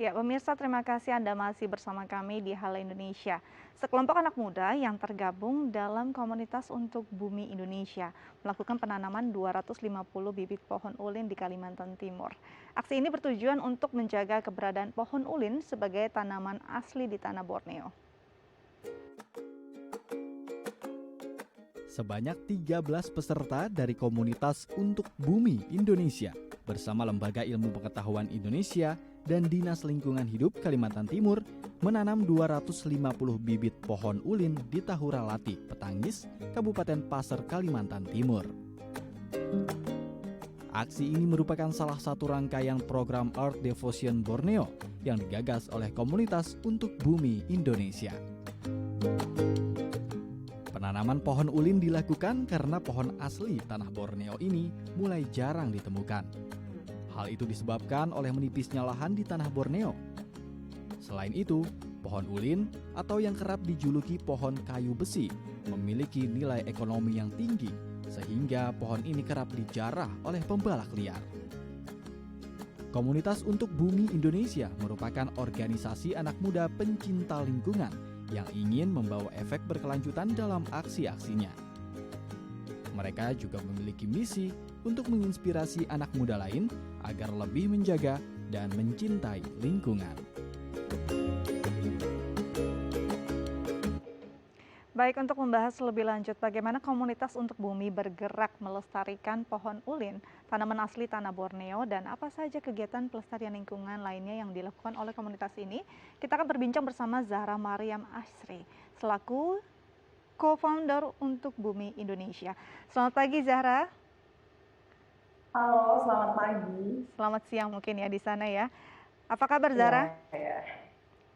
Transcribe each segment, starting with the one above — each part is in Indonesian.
Ya, pemirsa, terima kasih Anda masih bersama kami di Halo Indonesia. Sekelompok anak muda yang tergabung dalam komunitas untuk Bumi Indonesia melakukan penanaman 250 bibit pohon ulin di Kalimantan Timur. Aksi ini bertujuan untuk menjaga keberadaan pohon ulin sebagai tanaman asli di tanah Borneo. Sebanyak 13 peserta dari komunitas untuk Bumi Indonesia bersama Lembaga Ilmu Pengetahuan Indonesia dan Dinas Lingkungan Hidup Kalimantan Timur menanam 250 bibit pohon ulin di Tahura Lati, Petangis, Kabupaten Pasir, Kalimantan Timur. Aksi ini merupakan salah satu rangkaian program Earth Devotion Borneo yang digagas oleh komunitas untuk Bumi Indonesia. Penanaman pohon ulin dilakukan karena pohon asli tanah Borneo ini mulai jarang ditemukan. Hal itu disebabkan oleh menipisnya lahan di tanah Borneo. Selain itu, pohon ulin atau yang kerap dijuluki pohon kayu besi memiliki nilai ekonomi yang tinggi sehingga pohon ini kerap dijarah oleh pembalak liar. Komunitas untuk Bumi Indonesia merupakan organisasi anak muda pencinta lingkungan yang ingin membawa efek berkelanjutan dalam aksi-aksinya. Mereka juga memiliki misi untuk menginspirasi anak muda lain agar lebih menjaga dan mencintai lingkungan. Baik, untuk membahas lebih lanjut bagaimana komunitas untuk bumi bergerak melestarikan pohon ulin, tanaman asli tanah Borneo, dan apa saja kegiatan pelestarian lingkungan lainnya yang dilakukan oleh komunitas ini, kita akan berbincang bersama Zahra Mariam Asri, selaku co-founder untuk Bumi Indonesia. Selamat pagi Zahra. Halo, selamat pagi. Selamat siang mungkin ya di sana ya. Apa kabar Zahra? Ya.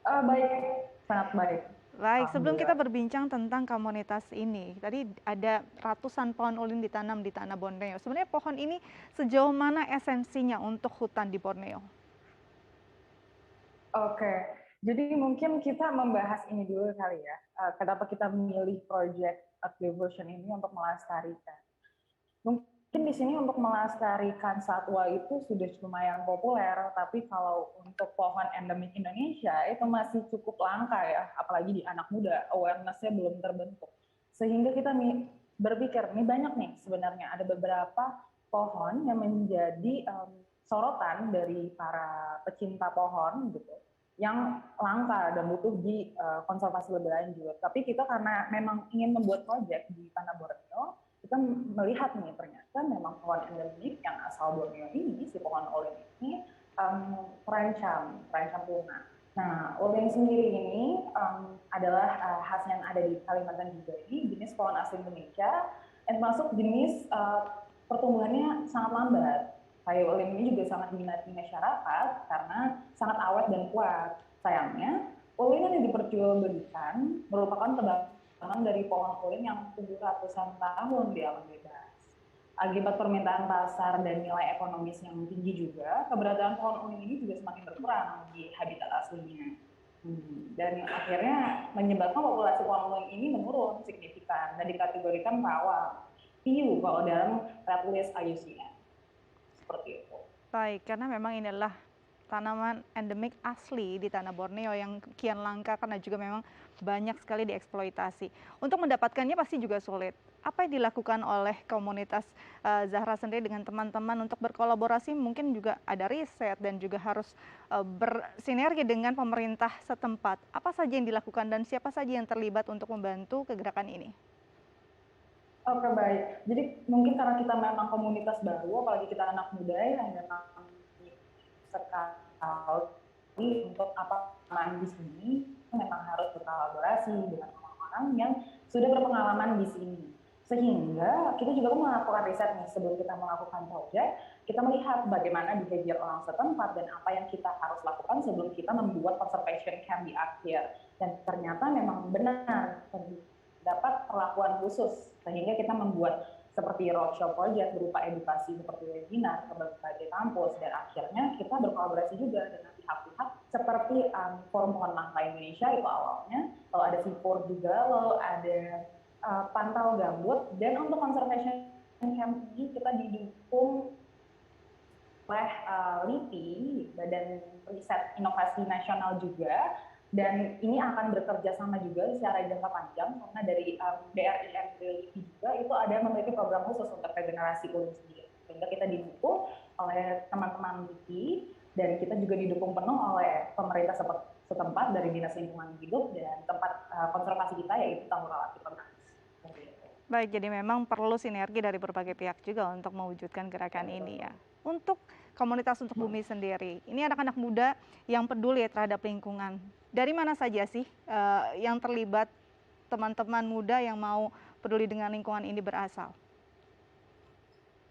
Baik, sangat baik. Baik, sebelum kita berbincang tentang komunitas ini, tadi ada ratusan pohon ulin ditanam di tanah Borneo. Sebenarnya pohon ini sejauh mana esensinya untuk hutan di Borneo? Oke, jadi mungkin kita membahas ini dulu kali ya. Kenapa kita memilih project Earth Devotion ini untuk melestarikan. Mungkin di sini untuk melestarikan satwa itu sudah lumayan populer, tapi kalau untuk pohon endemik Indonesia itu masih cukup langka ya, apalagi di anak muda, awareness-nya belum terbentuk. Sehingga kita berpikir, nih banyak nih sebenarnya, ada beberapa pohon yang menjadi sorotan dari para pecinta pohon gitu, yang langka dan butuh di konservasi lebih lanjut. Tapi kita karena memang ingin membuat proyek di tanah Borneo, kita melihat nih ternyata memang pohon endemik yang asal Borneo ini, si pohon ulin ini terancam punah. Nah, ulin sendiri ini adalah khas yang ada di Kalimantan juga ini, jenis pohon asli Indonesia, dan termasuk jenis pertumbuhannya sangat lambat. Kayu ulin ini juga sangat diminati masyarakat karena sangat awet dan kuat. Sayangnya, ulin yang diperjualbelikan merupakan dari pohon ulin yang tumbuh ratusan tahun di alam bebas. Akibat permintaan pasar dan nilai ekonomis yang tinggi juga, keberadaan pohon ulin ini juga semakin berkurang di habitat aslinya. Dan akhirnya menyebabkan populasi pohon ulin ini menurun signifikan dan dikategorikan rawan PIU kalau dalam Red List IUCN. Seperti itu. Baik, karena memang inilah tanaman endemik asli di tanah Borneo yang kian langka karena juga memang banyak sekali dieksploitasi. Untuk mendapatkannya pasti juga sulit. Apa yang dilakukan oleh komunitas Zahra sendiri dengan teman-teman untuk berkolaborasi? Mungkin juga ada riset dan juga harus bersinergi dengan pemerintah setempat. Apa saja yang dilakukan dan siapa saja yang terlibat untuk membantu kegerakan ini? Oke, baik. Jadi mungkin karena kita memang komunitas baru, apalagi kita anak muda yang memang sekali untuk apa di sini memang harus berkolaborasi dengan orang-orang yang sudah berpengalaman di sini. Sehingga kita juga melakukan riset nih sebelum kita melakukan proyek, kita melihat bagaimana behavior orang setempat dan apa yang kita harus lakukan sebelum kita membuat conservation camp di akhir. Dan ternyata memang benar dapat perlakuan khusus, sehingga kita membuat seperti roadshow project berupa edukasi seperti webinar ke berbagai kampus, dan akhirnya kita berkolaborasi juga dengan pihak-pihak seperti Forum Pohon Langka Indonesia itu awalnya, lalu ada Sipur juga, lalu ada Pantau Gambut, dan untuk conservation camp ini kita didukung oleh LIPI, Badan Riset Inovasi Nasional juga, dan ini akan bekerja sama juga secara jangka panjang karena dari BRI dan LIPI juga itu ada memiliki program khusus untuk regenerasi ulin sendiri. Sehingga kita didukung oleh teman-teman LIPI dan kita juga didukung penuh oleh pemerintah setempat dari Dinas Lingkungan Hidup dan tempat konservasi kita yaitu Tanggulawati Perkais. Baik, jadi memang perlu sinergi dari berbagai pihak juga untuk mewujudkan gerakan ini ya. Untuk komunitas Untuk Bumi sendiri, ini anak-anak muda yang peduli terhadap lingkungan. Dari mana saja sih yang terlibat teman-teman muda yang mau peduli dengan lingkungan ini berasal?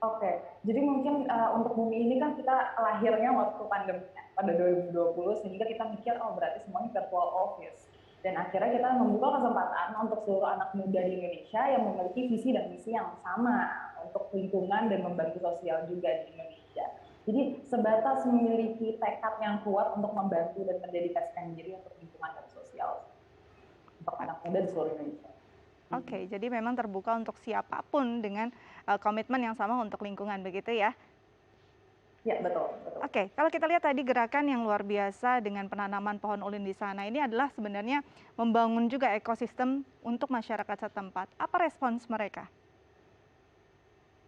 Oke, jadi mungkin untuk Bumi ini kan kita lahirnya waktu pandemi pada 2020, sehingga kita mikir, oh berarti semuanya virtual office. Dan akhirnya kita membuka kesempatan untuk seluruh anak muda di Indonesia yang memiliki visi dan misi yang sama untuk lingkungan dan membantu sosial juga di Indonesia. Jadi sebatas memiliki tekad yang kuat untuk membantu dan mendedikasikan diri untuk lingkungan dan sosial untuk anak muda di seluruh Indonesia. Oke, jadi memang terbuka untuk siapapun dengan komitmen yang sama untuk lingkungan, begitu ya? Ya, betul. Oke, kalau kita lihat tadi gerakan yang luar biasa dengan penanaman pohon ulin di sana, ini adalah sebenarnya membangun juga ekosistem untuk masyarakat setempat. Apa respons mereka?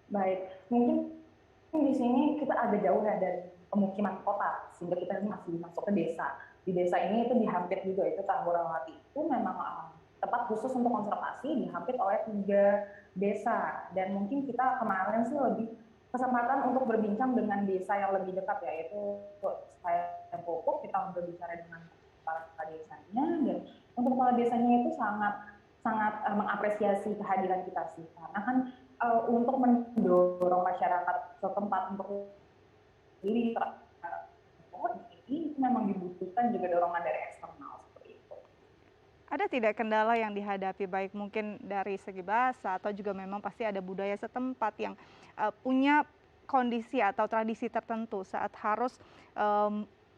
Baik, mungkin di sini kita agak jauh ya dari pemukiman kota, sehingga kita masih masuk ke desa. Di desa ini itu dihampit juga, itu Tanggulawati. Itu memang tempat khusus untuk konservasi, dihampit oleh 3 desa. Dan mungkin kita kemarin sih lebih kesempatan untuk berbincang dengan desa yang lebih dekat, yaitu saya Pupuk, kita berbicara dengan kepala desanya, dan untuk kepala desanya itu sangat mengapresiasi kehadiran kita sih, karena kan untuk mendorong masyarakat setempat untuk beli ini memang dibutuhkan juga dorongan dari eksternal seperti itu. Ada tidak kendala yang dihadapi, baik mungkin dari segi bahasa atau juga memang pasti ada budaya setempat yang punya kondisi atau tradisi tertentu saat harus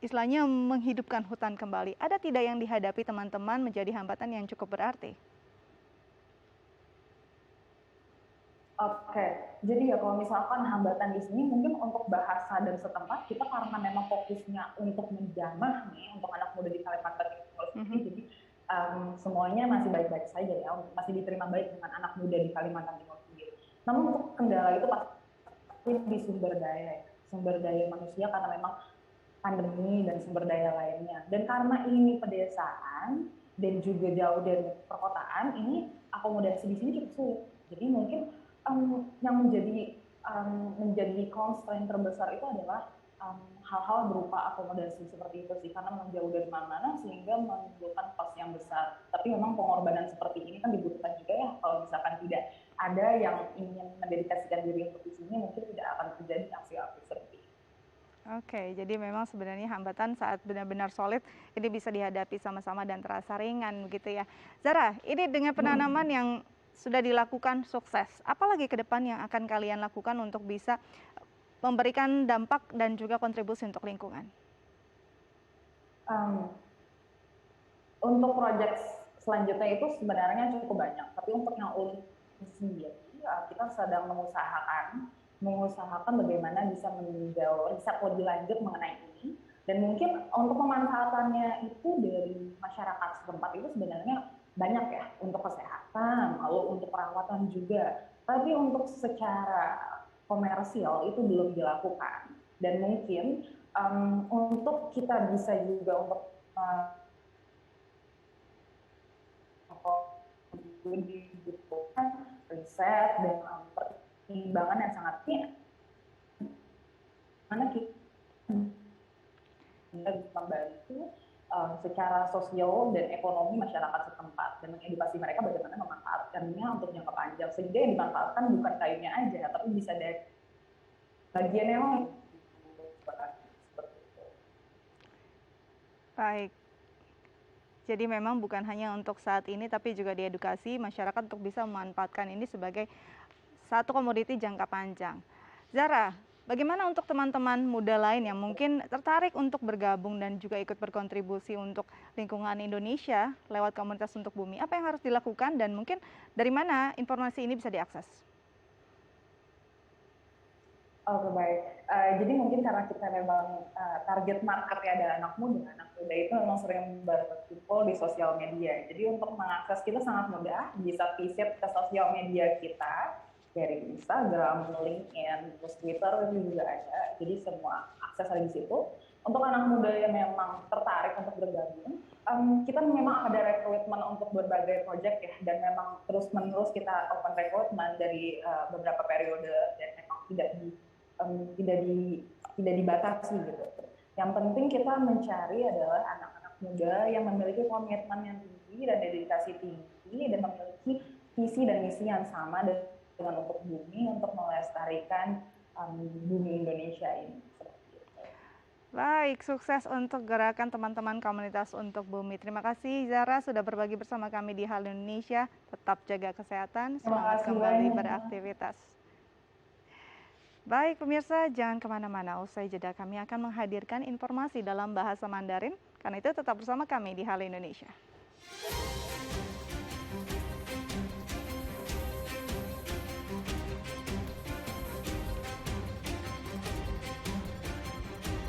istilahnya menghidupkan hutan kembali. Ada tidak yang dihadapi teman-teman menjadi hambatan yang cukup berarti? Oke, jadi ya kalau misalkan hambatan di sini mungkin untuk bahasa dan setempat kita karena memang fokusnya untuk menjamah nih untuk anak muda di Kalimantan Timur sendiri, jadi semuanya masih baik-baik saja ya, masih diterima baik dengan anak muda di Kalimantan Timur sendiri. Namun untuk kendala itu pasti di sumber daya manusia karena memang pandemi dan sumber daya lainnya. Dan karena ini pedesaan dan juga jauh dari perkotaan, ini akomodasi di sini cukup sulit. Jadi mungkin yang menjadi constraint terbesar itu adalah hal-hal berupa akomodasi seperti itu sih, karena memang jauh dari mana-mana sehingga menimbulkan cost yang besar. Tapi memang pengorbanan seperti ini kan dibutuhkan juga ya, kalau misalkan tidak ada yang ingin mendedikasikan diri untuk di sini, mungkin tidak akan terjadi aksi-aksi seperti ini. Oke, jadi memang sebenarnya hambatan saat benar-benar solid ini bisa dihadapi sama-sama dan terasa ringan begitu ya. Zara, ini dengan penanaman yang sudah dilakukan sukses, apalagi ke depan yang akan kalian lakukan untuk bisa memberikan dampak dan juga kontribusi untuk lingkungan? Untuk proyek selanjutnya itu sebenarnya cukup banyak, tapi untuk yang ulin sendiri kita sedang mengusahakan bagaimana bisa meninjau riset lebih lanjut mengenai ini, dan mungkin untuk pemanfaatannya itu dari masyarakat setempat itu sebenarnya banyak ya, untuk kesehatan, lalu untuk perawatan juga, tapi untuk secara komersial itu belum dilakukan. Dan mungkin untuk kita bisa juga untuk dibutuhkan riset dan pertimbangan yang sangat tinggi, mana kita bisa membantu secara sosial dan ekonomi masyarakat setempat dan mengedukasi mereka bagaimana memanfaatkannya untuk jangka panjang, sehingga yang dimanfaatkan bukan kayunya aja, tapi bisa dari bagian yang lain. Baik. Jadi memang bukan hanya untuk saat ini, tapi juga diedukasi masyarakat untuk bisa memanfaatkan ini sebagai satu komoditi jangka panjang. Zara, bagaimana untuk teman-teman muda lain yang mungkin tertarik untuk bergabung dan juga ikut berkontribusi untuk lingkungan Indonesia lewat komunitas Untuk Bumi? Apa yang harus dilakukan dan mungkin dari mana informasi ini bisa diakses? Oke, baik. Jadi mungkin karena kita memang target marketnya adalah anak muda itu memang sering berkumpul di sosial media. Jadi untuk mengakses kita sangat mudah, bisa visit ke sosial media kita dari Instagram, LinkedIn, terus Twitter itu juga ada. Jadi semua akses ada di situ. Untuk anak muda yang memang tertarik untuk bergabung, kita memang ada rekrutmen untuk berbagai proyek ya, dan memang terus-menerus kita open rekrutmen dari beberapa periode dan memang tidak dibatasi gitu. Yang penting kita mencari adalah anak-anak muda yang memiliki komitmen yang tinggi dan dedikasi tinggi dan memiliki visi dan misi yang sama dengan untuk bumi, untuk melestarikan bumi Indonesia ini. Baik, sukses untuk gerakan teman-teman komunitas untuk bumi. Terima kasih Zara sudah berbagi bersama kami di Halo Indonesia. Tetap jaga kesehatan, semangat kembali beraktivitas. Baik pemirsa, jangan kemana-mana. Usai jeda kami akan menghadirkan informasi dalam bahasa Mandarin. Karena itu tetap bersama kami di Halo Indonesia.